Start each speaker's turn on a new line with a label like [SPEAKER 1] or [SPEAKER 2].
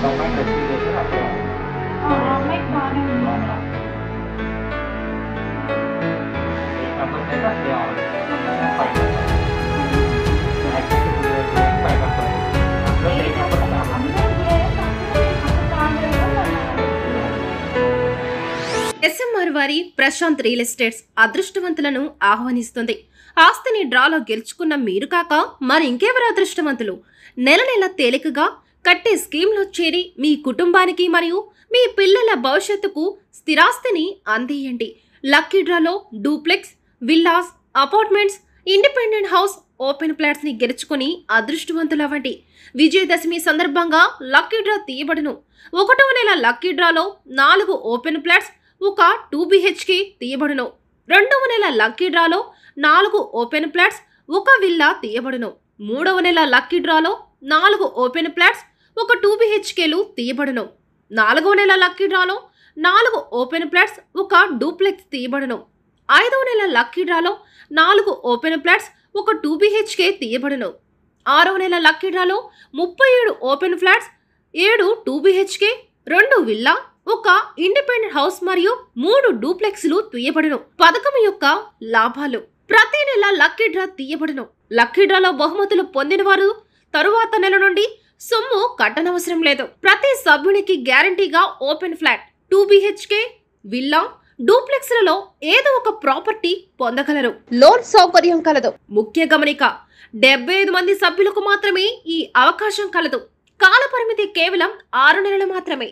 [SPEAKER 1] అమ్మాయిని రెస్క్యూ చేశారు అక్కడ
[SPEAKER 2] అమ్మాయికి బాగానే ఉంది అక్కడ.
[SPEAKER 1] కాకపోతే అసలు యాక్సిడెంట్ ఫైవ్ మెంబర్స్ అందులో త్రీ మెంబర్స్
[SPEAKER 3] ఎస్ఎంఆర్ వారి ప్రశాంత్ రియల్ ఎస్టేట్స్ అదృష్టవంతులను ఆహ్వానిస్తుంది. ఆస్తిని డ్రాలో గెలుచుకున్న మీరు కాక మరి ఇంకెవరు అదృష్టవంతులు? నెల నెల తేలికగా కట్టే స్కీమ్లో చేరి మీ కుటుంబానికి మరియు మీ పిల్లల భవిష్యత్తుకు స్థిరాస్తిని అందియండి. లక్కీ డ్రాలో duplex, villas, apartments, independent house, open flats ని గెలుచుకుని అదృష్టవంతులవ్వండి. విజయదశమి సందర్భంగా లక్కీ డ్రా తీయబడును. 1వ నెల లక్కీ డ్రాలో 4 ఓపెన్ ఫ్లాట్స్, ఒక 2 BHK తీయబడును. 2వ నెల లక్కీ డ్రాలో 4 ఓపెన్ ఫ్లాట్స్, ఒక విల్లా తీయబడును. 3వ నెల లక్కీ డ్రాలో 4 ఓపెన్ ఫ్లాట్స్, ఒక 2 BHKలు తీయబడును. 4వ నెల లక్కీ డ్రాలో 4 ఓపెన్ ఫ్లాట్స్, ఒక డూప్లెక్స్ తీయబడును. 5వ నెల లక్కీ డ్రాలో 4 ఓపెన్ ఫ్లాట్స్, ఒక 2 BHK తీయబడును. 6వ నెల లక్కీ డ్రాలో 37 ఓపెన్ ఫ్లాట్స్, 7 2 BHK, 2 విల్లా, ఒక ఇండిపెండెంట్ హౌస్ మరియు 3 డూప్లెక్స్లు తీయబడును. పథకం యొక్క లాభాలు: ప్రతి నెల లక్కీ డ్రా తీయబడును. లక్కీ డ్రాలో బహుమతులు పొందిన వారు తరువాత నెల నుండి సొమ్ము కట్టనవసరం లేదు. ప్రతి సభ్యునికి గ్యారంటీగా ఓపెన్ ఫ్లాట్, 2 BHK, విల్లా, డూప్లెక్స్లలో ఏదో ఒక ప్రాపర్టీ పొందగలరు. లోన్ సౌకర్యం కలదు. ముఖ్య గమనిక: 75 మంది సభ్యులకు మాత్రమే ఈ అవకాశం కలదు. కాల పరిమితి కేవలం 6 నెలలు మాత్రమే.